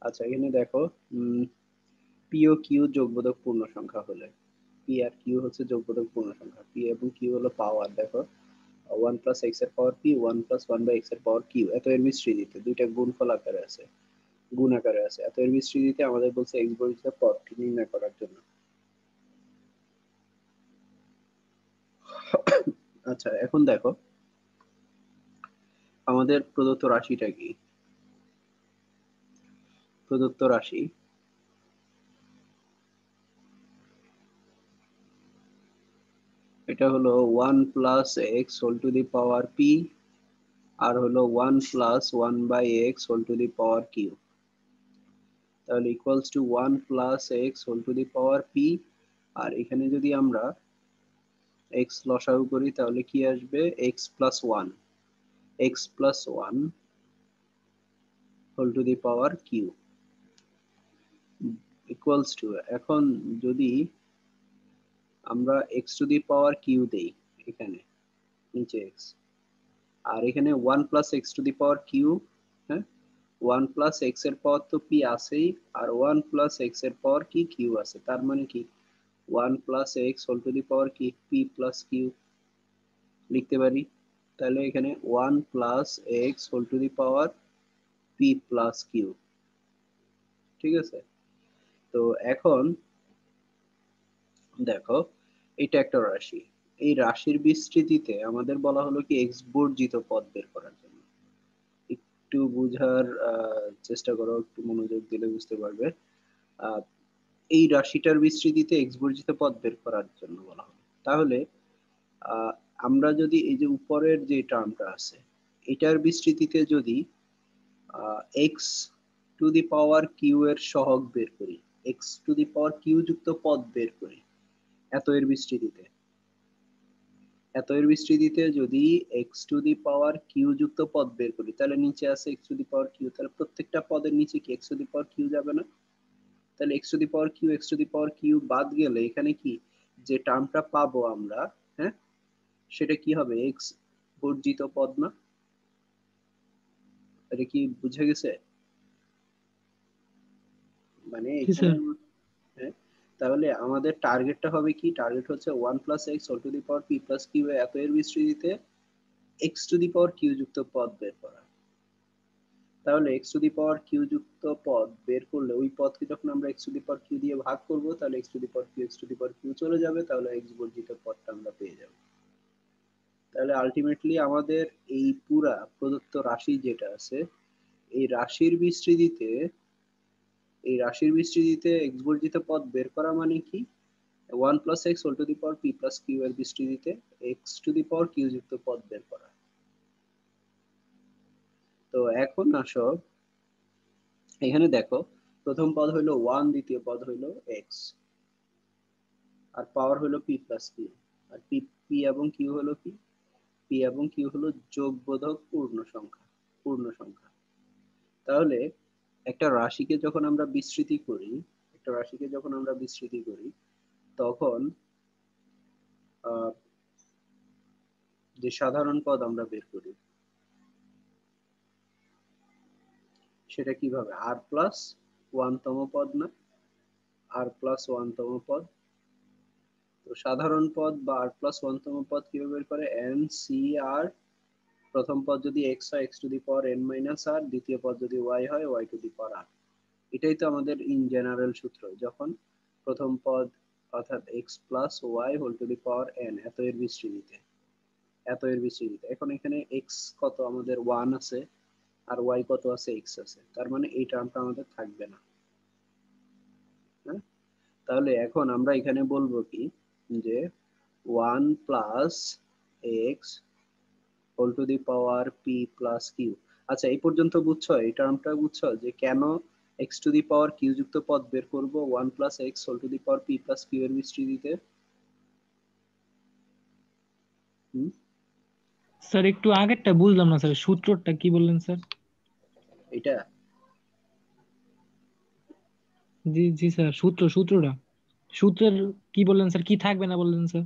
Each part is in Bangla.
আচ্ছা এখানে দেখো পি ও কিউ যোগবোধক পূর্ণ সংখ্যা হলে, পি আর কিউ হচ্ছে যোগবোধক পূর্ণ সংখ্যা, পি এবং কিউ হলো পাওয়ার। দেখো 1 প্লাস এক্স এর পাওয়ার পি, 1 প্লাস 1 বাই এক্স এর পাওয়ার কিউ, এত এর বিস্তৃতিতে দুইটা গুণফল আকারে আছে, গুণ আকারে আছে, এত এর বিস্তৃতিতে আমাদের বলছে এক্স বর্ধিত পদটি নির্ণয় করার জন্য। আচ্ছা এখন দেখো আমাদের প্রদত্ত রাশিটা কি। প্রদত্ত রাশি এটা হলো 1 plus x whole to the power p, আর হলো 1 plus 1 by x whole to the power Q. তাহলে equals to 1 plus x whole to the power p, আর এখানে যদি আমরা এক্স লসাগু করি তাহলে কি আসবে, x plus 1, x plus 1 whole to the power q equals to, এখন যদি আমরা x to the power q দেই এখানে নিচে এক্স, আর এখানে 1 plus x to the power Q, হ্যাঁ 1 প্লাস এক্স এর পাওয়ার তো পি আছেই, আর 1 প্লাস এক্স এর পাওয়ার কি কিউ আছে, তার মানে কি 1 plus x whole to the power কি পি প্লাস কিউ লিখতে পারি। তাহলে এখানে 1 plus x whole to the power P plus q, ঠিক আছে। তো এখন দেখো এটা একটা রাশি, এই রাশির বিস্তৃতিতে আমাদের বলা হলো কি এক্স বর্জিত পদ বের করার জন্য। একটু বুঝার চেষ্টা করো, একটু মনোযোগ দিলে বুঝতে পারবে। এই রাশিটার বিস্তৃতিতে এক্স বর্জিত পদ বের করার জন্য বলা হলো। তাহলে আমরা যদি এই যে উপরের যে টার্মটা আছে এটার বিস্তৃতিতে যদি x to the power Q এর সহগ বের করি, x to the power Q যুক্ত পদ বের করি এত এর বিস্তৃতিতে, এত এর বিস্তৃতিতে যদি x to the power Q যুক্ত পদ বের করি, তাহলে নিচে আছে x to the power Q, তাহলে প্রত্যেকটা পদের নিচে কি x to the power Q যাবে না? তাহলে x to the power Q, x to the power Q বাদ গেলে এখানে কি যে টার্মটা পাবো আমরা, হ্যাঁ সেটা কি হবে, এক্স বর্জিত পদ না? এটা কি বুঝে গেছে? মানে এখানে হ্যাঁ, তাহলে আমাদের টার্গেটটা হবে কি, টার্গেট হচ্ছে 1 plus x whole to the power P plus q এত এর বিস্তৃতিতে x to the power Q যুক্ত পদ বের করা। তাহলে x to the power Q যুক্ত পদ বের করলে ওই পদকে যখন আমরা x to the power q দিয়ে ভাগ করব তাহলে x to the power Q, x to the power q চলে যাবে, তাহলে এক্স বর্জিত পদটা আমরা পেয়ে যাব। তাহলে আলটিমেটলি আমাদের এই পুরা প্রদত্ত রাশি যেটা আছে এই রাশির বিস্তৃতিতে, এই রাশির বিস্তৃতিতে এক্স বর্জিত পদ বের করা মানে কি, 1 plus x whole to the power P plus Q এর বিস্তৃতিতে x to the power Q যুক্ত পদ বের করা। তো এখন আসো এখানে দেখো প্রথম পদ হইলো 1, দ্বিতীয় পদ হইলো এক্স, আর পাওয়ার হইলো পি প্লাস কিউ, আর পি পি এবং কিউ হলো কি, পি এবং কিউ হলো যোগবোধক পূর্ণ সংখ্যা, পূর্ণ সংখ্যা। তাহলে একটা রাশিকে যখন আমরা বিস্তৃতি করি, একটা রাশিকে যখন আমরা বিস্তৃতি করি তখন যে সাধারণ পদ আমরা বের করি সেটা কিভাবে, আর প্লাস 1 তম পদ না, আর প্লাস 1 তম পদ। তো সাধারণ পদ বা আর প্লাস 1 তম পদ কিভাবে বের করে, এন সি আর, প্রথম পদ যদি এক্স হয় x to the power n minus r, দ্বিতীয় পদ যদি ওয়াই হয় ওয়াই টু দি পাওয়ার আর। এটাই তো আমাদের ইন জেনারেল সূত্র, যখন প্রথম পদ অর্থাৎ x plus y whole to the power n এত এর বিস্তৃতিতে, এত এর বিস্তৃতিতে। এখন এখানে এক্স কত আমাদের 1 আছে আর ওয়াই কত আছে, এক্স আছে, তার মানে এই টার্মটা আমাদের থাকবে না। হ্যাঁ, তাহলে এখন আমরা এখানে বলবো কি যে 1 plus x whole to the power P plus Q. আচ্ছা এই পর্যন্ত বুঝছো, এই টার্মটা বুঝছো যে কেন x to the power Q যুক্ত পদ বের করব 1 plus x whole to the power P plus Q এর বিস্তৃতিতে? স্যার একটু আগেরটা বুঝলাম না স্যার, সূত্রটা কি বললেন স্যার? এটা জি জি স্যার, সূত্রটা সূত্রের কি বললেন স্যার, কি থাকবে না বললেন স্যার?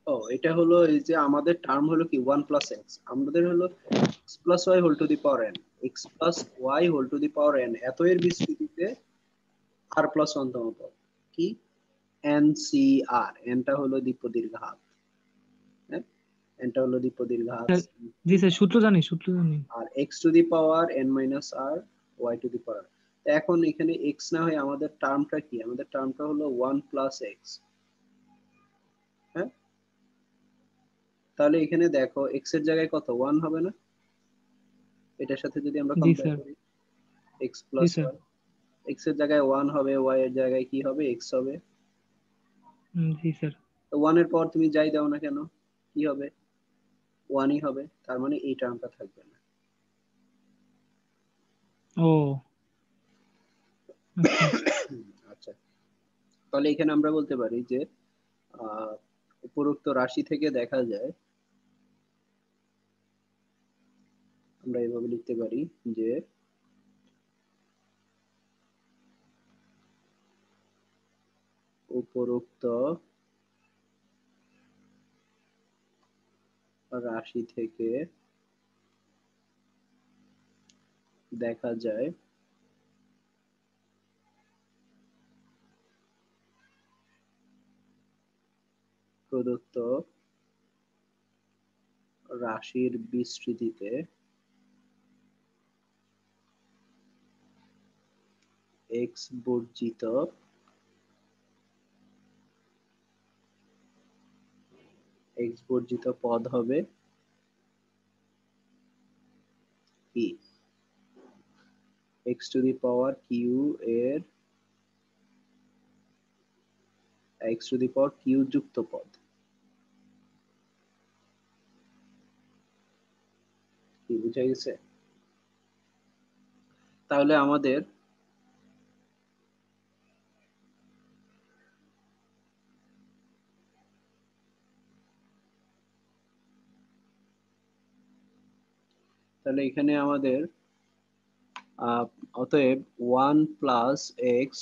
ও এটা হলো এই যে আমাদের টার্ম হলো কি 1 প্লাস এক্স, আমাদের হলো x plus y whole to the power n, x plus y whole to the power n, এত এর বিস্তৃতিতে r প্লাস 1 তম পদ কি NCR, nটা হলো দ্বিপদীর্ঘাত, হ্যাঁ nটা হলো দ্বিপদীর্ঘাত, জি স্যার, সূত্র জানি, সূত্র জানি। আর x to the power n minus r, y to the power. এখন এখানে x না হয়ে আমাদের টার্মটা কি, আমাদের টার্মটা হলো 1 প্লাস x, হ্যাঁ তাহলে এখানে দেখো x এর জায়গায় কত 1 হবে না, এটার সাথে যদি আমরা জি কম্পেয়ার স্যার। করি x G plus sir. y, x এর জায়গায় 1 হবে, y এর জায়গায় কি হবে x হবে। জি স্যার। তো 1 এর পর তুমি যাই দাও না কেন কি হবে 1ই হবে, তার মানে এই টার্মটা থাকবে না। ও আচ্ছা। আচ্ছা, তাহলে এখানে আমরা বলতে পারি যে আহ উপরোক্ত রাশি থেকে দেখা যায়, আমরা এভাবে লিখতে পারি যে উপরোক্ত রাশি থেকে দেখা যায় প্রদত্ত রাশির বিস্তৃতিতে x বর্জিত পদ হবে কি x to the power Q এর x to the power Q যুক্ত পদ, কি বুঝা গেছে? তাহলে আমাদের এখানে আমাদের অতএব 1 plus x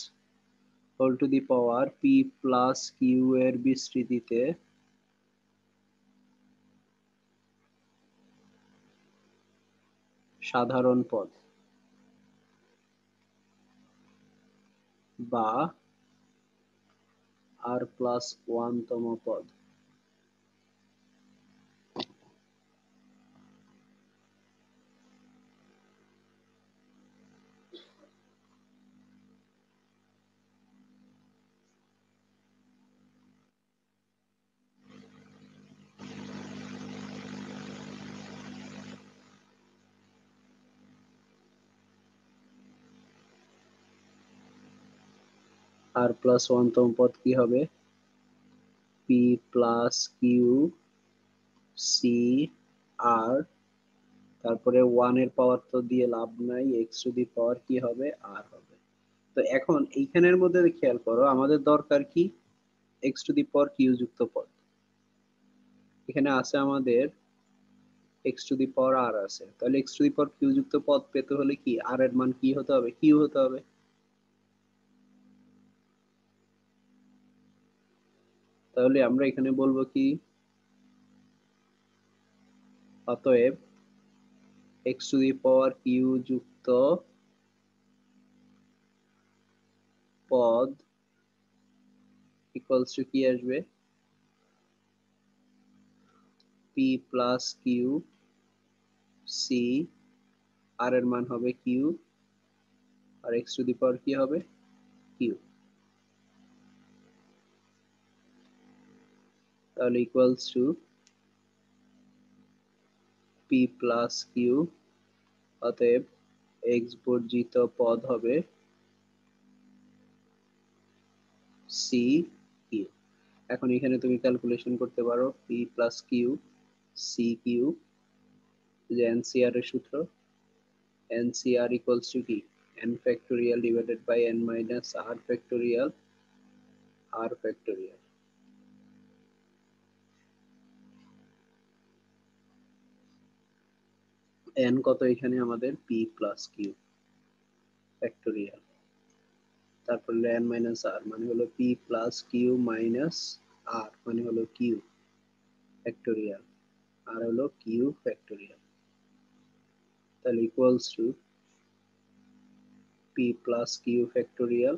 whole to the power P plus Q এর বিস্তৃতিতে সাধারণ পদ বা আর প্লাস 1 তম পদ আর প্লাস 1 তম পদ কি হবে পি প্লাস কিউ সি আর, তারপরে 1 এর পাওয়ার তো দিয়ে লাভ নাই, এক্স টু দি পাওয়ার কি হবে আর হবে। তো এখন এইখানের মধ্যে খেয়াল করো আমাদের দরকার কি x to the power Q যুক্ত পদ, এখানে আছে আমাদের এক্স টু দি পাওয়ার আর আছে, তাহলে x to the power Q যুক্ত পদ পেতে হলে কি আর এর মান কি হতে হবে কিউ হতে হবে। তাহলে আমরা এখানে বলবো কি অতএব x to the power Q যুক্ত পদ ইকুয়ালস টু কি আসবে পি প্লাস কিউ সি, আর এর মান হবে কিউ আর এক্স টু দি পাওয়ার কি হবে কিউ, তাহলে equals to p plus q, অতএব এক্স বর্জিত পদ হবে সি কিউ। এখন এখানে তুমি ক্যালকুলেশন করতে পারো p plus q c q, যে এনসিআর এর সূত্র এনসিআর ইকুয়ালস টু কি n factorial divided by n minus r factorial r factorial. n কত এখানে আমাদের p প্লাস কিউ ফ্যাক্টোরিয়াল, তারপর n মাইনাস r মানে হলো p plus q minus r মানে হলো কিউ ফ্যাক্টোরিয়াল, আর হলো কিউ ফ্যাক্টোরিয়াল। তাহলে equals to p plus q factorial,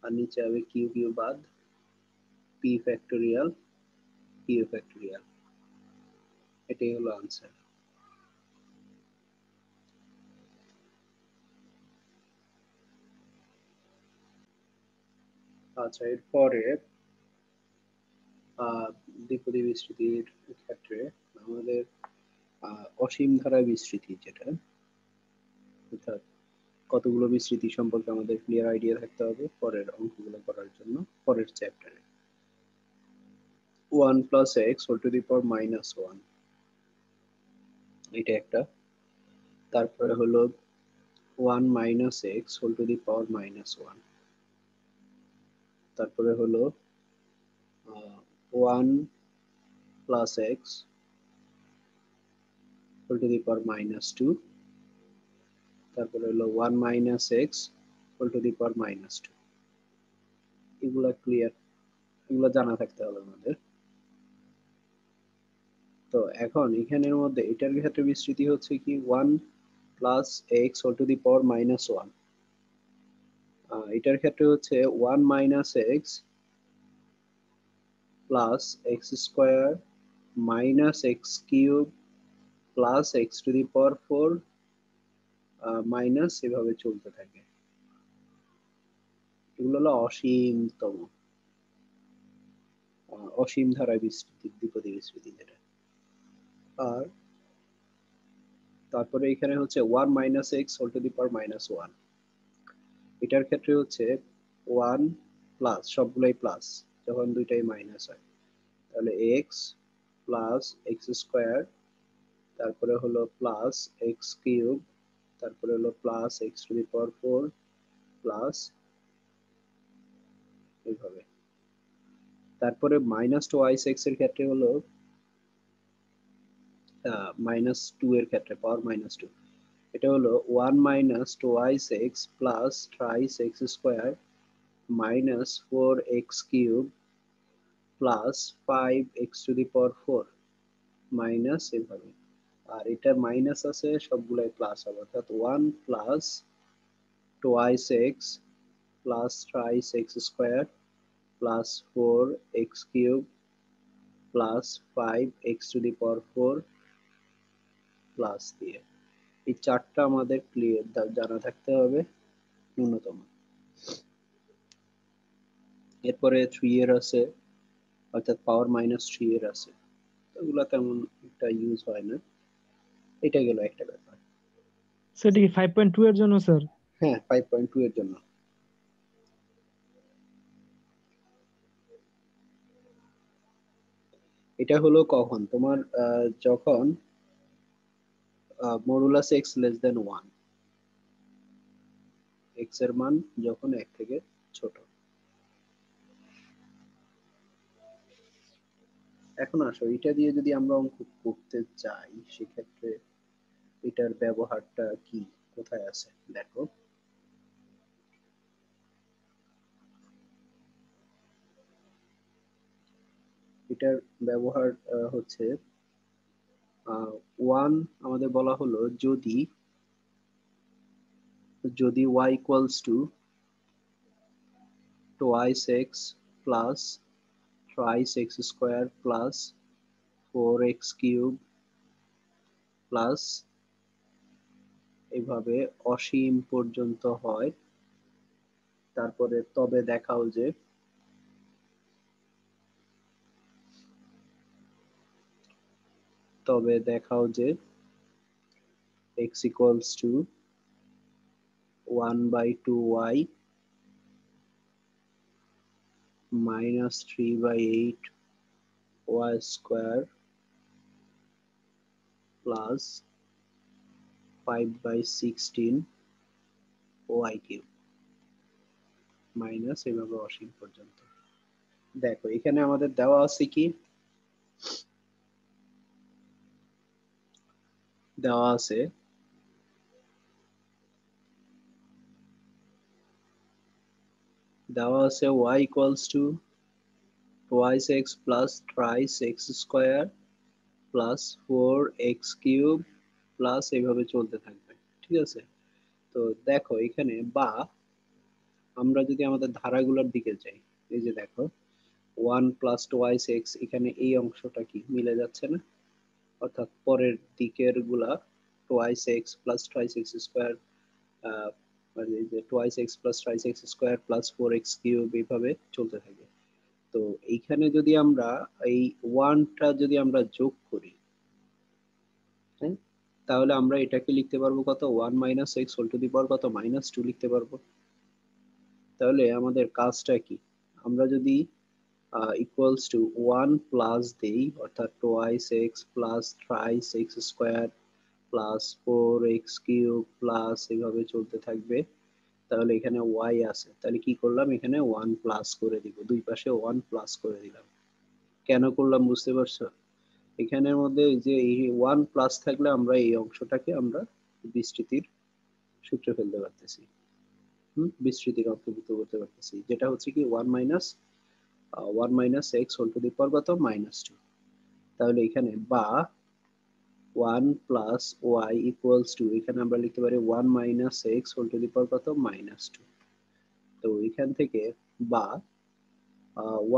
আর নিচে হবে কিউ কিউ বাদ p ফ্যাক্টোরিয়াল কিউ ফ্যাক্টোরিয়াল। এটাই হলো আনসার। আচ্ছা, এরপরে দ্বিপদী বিস্তৃতির ক্ষেত্রে আমাদের অসীম ধারা বিস্তৃতি, যেটা অর্থাৎ কতগুলো বিস্তৃতি সম্পর্কে আমাদের ক্লিয়ার আইডিয়া থাকতে হবে পরের অঙ্কগুলো করার জন্য। পরের চ্যাপ্টারে 1 plus x whole to the power minus 1, এটা একটা। তারপরে হলো 1 minus x whole to the power minus 1। তারপরে হলো 1 plus x whole to the power minus 2। তারপরে হলো 1 minus x whole to the power minus 2। এগুলা ক্লিয়ার, এগুলো জানা থাকতে হবে আমাদের। তো এখন এখানের মধ্যে এটার ক্ষেত্রে বিস্তৃতি হচ্ছে কি 1 plus x whole to the power minus 1, এটার ক্ষেত্রে হচ্ছে 1 minus x plus x square minus x cube plus x to the power 4 minus, এভাবে চলতে থাকে। এগুলো হলো অসীমতম অসীম ধারায় বিস্তৃতি, দ্বিপদী বিস্তৃতি যেটা। আর তারপরে এখানে হচ্ছে 1 minus x whole to the power minus 1, এটার ক্ষেত্রে হচ্ছে 1 প্লাস, সবগুলাই প্লাস যখন দুইটাই মাইনাস হয়, তাহলে এক্স প্লাস এক্স স্কোয়ার, তারপরে হলো প্লাস এক্স কিউব, তারপরে হলো plus x to the power 4 plus, এইভাবে। তারপরে মাইনাস টু ওয়াই এক্স এর ক্ষেত্রে হলো মাইনাস 2 এর ক্ষেত্রে পাওয়ার মাইনাস 2, এটা হলো 1 minus two y x plus thrice x square minus 4 x cube plus 5 x to the power 4 minus, এভাবে। আর এটা মাইনাস আছে সবগুলাই প্লাস হবে, অর্থাৎ 1 plus twice x plus thrice x square plus 4 x cube plus 5 x to the power 4 plus দিয়ে, এই চারটা আমাদের ক্লিয়ার জানা থাকতে হবে ন্যূনতম। এরপরে 3 এর আছে, অর্থাৎ পাওয়ার মাইনাস 3 এর আছে, ওগুলো তেমন একটা ইউজ হয় না। এটা গেল একটা ব্যাপার। সেটা কি 5.2 এর জন্য স্যার? হ্যাঁ, 5.2 এর জন্য। এটা হলো কখন তোমার যখন modulus x less than 1, x এর মান যখন 1 থেকে ছোট। এখন আসো, এটা দিয়ে যদি আমরা অঙ্ক করতে চাই সেক্ষেত্রে এটার ব্যবহারটা কি, কোথায় আছে দেখো। এটার ব্যবহার হচ্ছে 1 আমাদের বলা হলো যদি যদি y equals to twice x plus thrice x square plus 4 x cube plus, এইভাবে অসীম পর্যন্ত হয়। তারপরে তবে দেখাও যে x equals to 1/2y minus 3/8 y square plus 5/16 y cube minus, এভাবে অসীম পর্যন্ত। দেখো এখানে আমাদের দেওয়া আছে কি, দেওয়া আছে y equals to twice x plus thrice x square plus 4x cube plus এইভাবে চলতে থাকবে, ঠিক আছে। তো দেখো এখানে বা আমরা যদি আমাদের ধারাগুলোর দিকে যাই, এই যে দেখো 1 প্লাস টোয়াইস এক্স, এখানে এই অংশটা কি মিলে যাচ্ছে না, অর্থাৎ পরের দিকের গুলা twice x plus thrice x square, মানে এই যে twice x plus thrice x square plus 4x cube এইভাবে চলতে থাকে। তো এইখানে যদি আমরা এই ওয়ানটা যদি আমরা যোগ করি, হ্যাঁ, তাহলে আমরা এটাকে লিখতে পারবো কত, 1 minus x whole to the power কত, -2 লিখতে পারবো। তাহলে আমাদের কাজটা কি, আমরা যদি ইকুয়ালস টু 1 প্লাস দেই, অর্থাৎ twice x plus thrice x square plus 4x cube plus এভাবে চলতে থাকবে, তাহলে এখানে y আছে, তাহলে কি করলাম, এখানে 1 প্লাস করে দিব, দুই পাশে 1 প্লাস করে দিলাম। কেন করলাম বুঝতে পারছো, এখানের মধ্যে এই যে এই 1 প্লাস থাকলে আমরা এই অংশটাকে আমরা বিস্তৃতির সূত্রে ফেলতে পারতেছি, বিস্তৃতির অন্তর্ভুক্ত করতে পারতেছি, যেটা হচ্ছে কি 1 minus x whole to the power কত, -2। তাহলে এখানে বা 1 প্লাস ওয়াই ইকুয়ালস টু, এখানে আমরা লিখতে পারি 1 minus x whole to the power কত, -2। তো এখান থেকে বা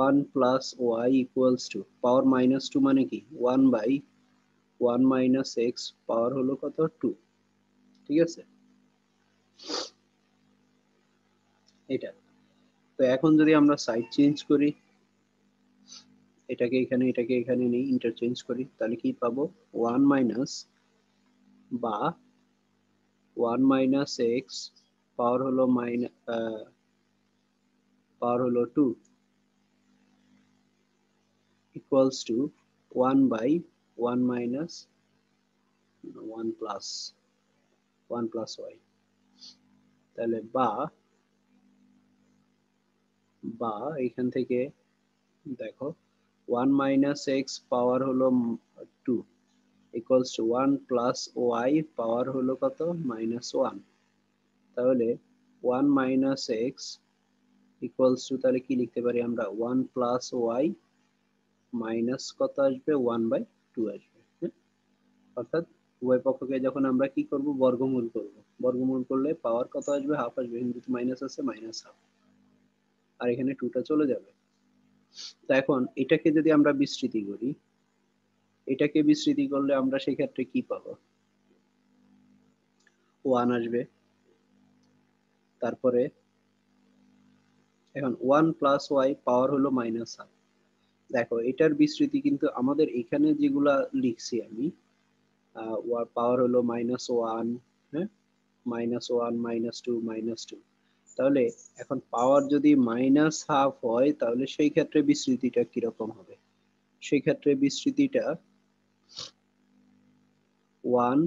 1 plus y equals to power -2 মানে কি 1 বাই 1 মাইনাস এক্স পাওয়ার হলো কত, 2, ঠিক আছে এটা। তো এখন যদি আমরা সাইড চেঞ্জ করি, এটাকে এখানে এটাকে এখানে নিয়ে ইন্টারচেঞ্জ করি, তাহলে কি পাবো, 1 মাইনাস বা 1 মাইনাস এক্স পাওয়ার হলো পাওয়ার হলো 2 equals to 1 by 1 minus 1 plus 1 plus y. তাহলে বা বা এখান থেকে দেখো 1 মাইনাস এক্স পাওয়ার হলো 2 ইকুয়ালস টু 1 প্লাস ওয়াই পাওয়ার হলো কত, -1। তাহলে 1 মাইনাস এক্স ইকুয়ালস টু, তাহলে কি লিখতে পারি আমরা, 1 প্লাস ওয়াই মাইনাস কত আসবে, 1/2 আসবে, হ্যাঁ? অর্থাৎ উভয় পক্ষকে যখন আমরা কি করব, বর্গমূল করব, বর্গমূল করলে পাওয়ার কত আসবে, হাফ আসবে, কিন্তু মাইনাস আছে, -1/2, আর এখানে 2টা চলে যাবে। তো এখন এটাকে যদি আমরা বিস্তৃতি করি, এটাকে বিস্তৃতি করলে আমরা সেই ক্ষেত্রে কি পাবো, 1 আসবে। তারপরে এখন 1 প্লাস ওয়াই পাওয়ার হলো -1/2। দেখো এটার বিস্তৃতি কিন্তু আমাদের এখানে যেগুলা লিখছি আমি, পাওয়ার হলো -1, হ্যাঁ, -1 -2 -2। তাহলে এখন পাওয়ার যদি -1/2 হয়, তাহলে সেই ক্ষেত্রে বিস্তৃতিটা কিরকম হবে, সেই ক্ষেত্রে বিস্তৃতিটা 1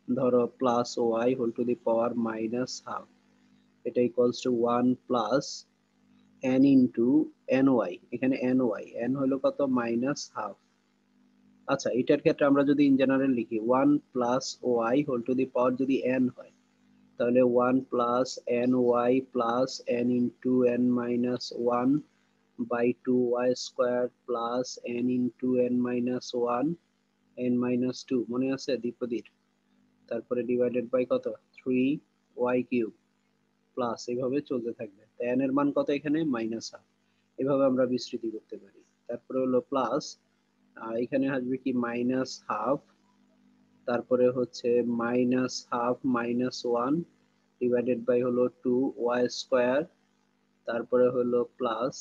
ধরো plus y whole to the power -1/2, এটা equals to 1 plus n into ny, এখানে n হলো কত, -1/2। আচ্ছা, এটার ক্ষেত্রে আমরা যদি ইন জেনারেল লিখি 1 plus y whole to the power যদি n হয়, তাহলে 1 plus ny plus n into n minus 1 by 2y square plus n into n minus 1 n minus 2, মনে আছে দ্বিপদীর, তারপরে ডিভাইডেড বাই কত, 3y কিউব প্লাস এইভাবে চলতে থাকবে। তাই n এর মান কত, এখানে -1/2, এভাবে আমরা বিস্তৃতি করতে পারি। তারপরে হলো প্লাস, এখানে আসবে কি -1/2, তারপরে হচ্ছে -1/2 -1 ডিভাইডেড বাই হলো 2y স্কোয়ার, তারপরে হলো প্লাস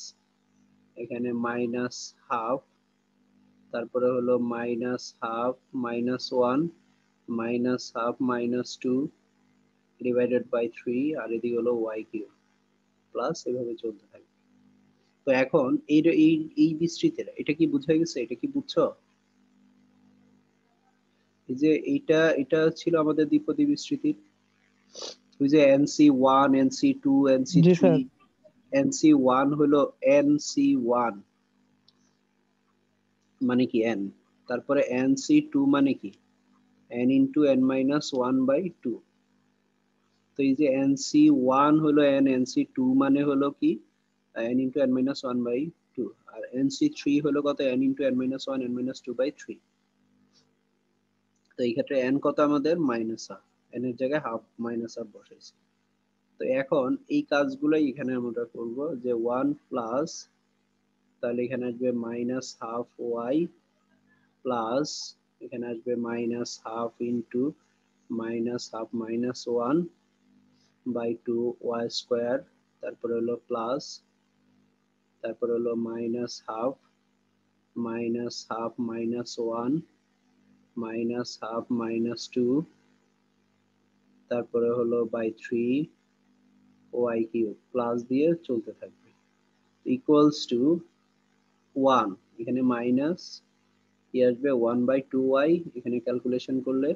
এখানে -1/2, তারপরে হলো -1/2 -1 -1/2 -2 ডিভাইডেড বাই 3, আর এদিকে হলো y কিউব প্লাস এভাবে চলতে থাকবে। তো এখন এই এই এই বিস্তৃতিটা, এটা কি বুঝা গেছে, এটা কি বুঝছো, এই যে এটা এটা ছিল আমাদের দ্বিপদী বিস্তৃতি, ওই যে NC1 NC2 জি NC3, স্যার। NC1 হলো NC1 মানে কি n, তারপরে NC2 মানে কি n ইন্টু n মাইনাস 1/2। তো এই যে NC1 হলো n, NC2 মানে হলো কি n ইন্টু n মাইনাস 1/2, আর NC3 হলো কত, n into n minus 1 n minus 2/3। তো এই ক্ষেত্রে n কত আমাদের মাইনাস হাফ, n এর জায়গায় হাফ মাইনাস হাফ বসাইছি। তো এখন এই কাজগুলোই এখানে আমরা করব, যে 1 প্লাস, তাহলে এখানে আসবে মাইনাস হাফ ওয়াই প্লাস, এখানে আসবে minus half into minus half minus 1 by 2 y square, তারপরে হলো প্লাস, তারপরে হলো minus half minus 1 minus half minus 2, তারপরে হলো বাই 3 ওয়াই কিউব, প্লাস দিয়ে চলতে থাকবে, ইকুয়ালস টু 1, এখানে মাইনাস কি আসবে 1 বাই 2 ওয়াই, এখানে ক্যালকুলেশন করলে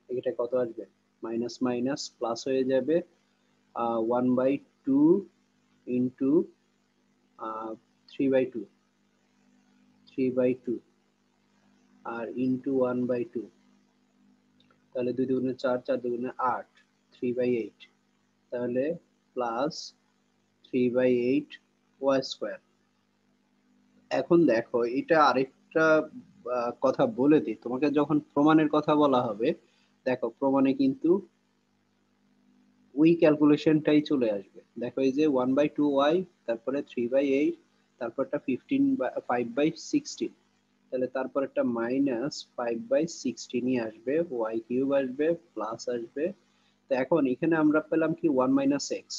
এটা কত আসবে, মাইনাস মাইনাস প্লাস হয়ে যাবে 1 বাই 2 ইন্টু 3 বাই 2, 3 বাই 2 আর ইন্টু 1 বাই 2, তাহলে 2 দুগুণে 4, 4 দুগুণে 8, 3 বাই 8, তাহলে প্লাস 3 বাই 8 ওয়াই স্কোয়ার। এখন দেখো এটা আরেকটা কথা বলে দিই তোমাকে, যখন প্রমাণের কথা বলা হবে, দেখো প্রমাণে কিন্তু ওই ক্যালকুলেশনটাই চলে আসবে। দেখো এই যে 1 বাই 2 ওয়াই, তারপরে 3 বাই 8, তারপরটা 5 বাই 16, তাহলে তারপর একটা মাইনাস 5 বাই 16ই আসবে, ওয়াই কিউব আসবে, প্লাস আসবে। তো এখন এখানে আমরা পেলাম কি 1 মাইনাস এক্স,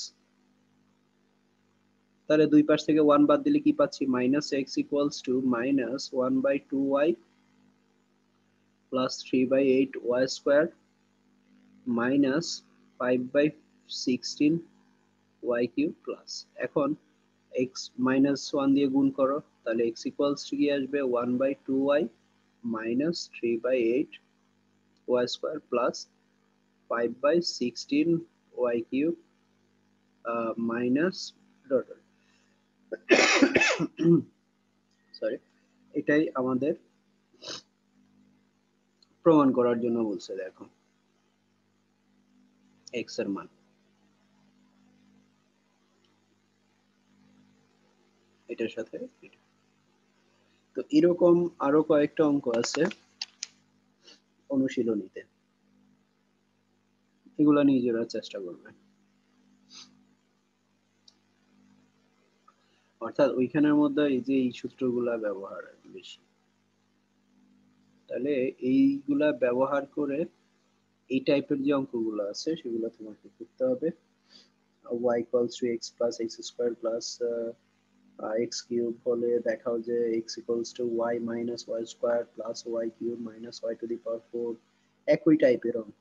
তাহলে দুই পাশ থেকে 1 বাদ দিলে কি পাচ্ছি, minus x equals to minus 1 by 2 y plus 3 by 8 y square minus 5 by 16 y cube plus. এখন এক্স মাইনাস 1 দিয়ে গুণ করো, তাহলে এক্স ইকুয়ালস টু কি আসবে 1 by 2 y minus 3 by 8 y square plus 5 by 16 y cube minus dot, sorry, এটাই আমাদের প্রমাণ করার জন্য বলছে। দেখো এক্স এর মান এটার সাথে এটা। তো এরকম আরো কয়েকটা অঙ্ক আছে অনুশীলনীতে, এগুলা নিজেরা চেষ্টা করবে। অর্থাৎ ওইখানের মধ্যে এই যে এই সূত্রগুলা ব্যবহার বেশি, তাহলে এইগুলা ব্যবহার করে এই টাইপের যে অঙ্কগুলো আছে সেগুলো তোমাকে করতে হবে। y equals to x plus x square plus x cube হলে দেখাও যে x equals to y minus y square plus y cube minus y to the power 4, একই টাইপের অঙ্ক।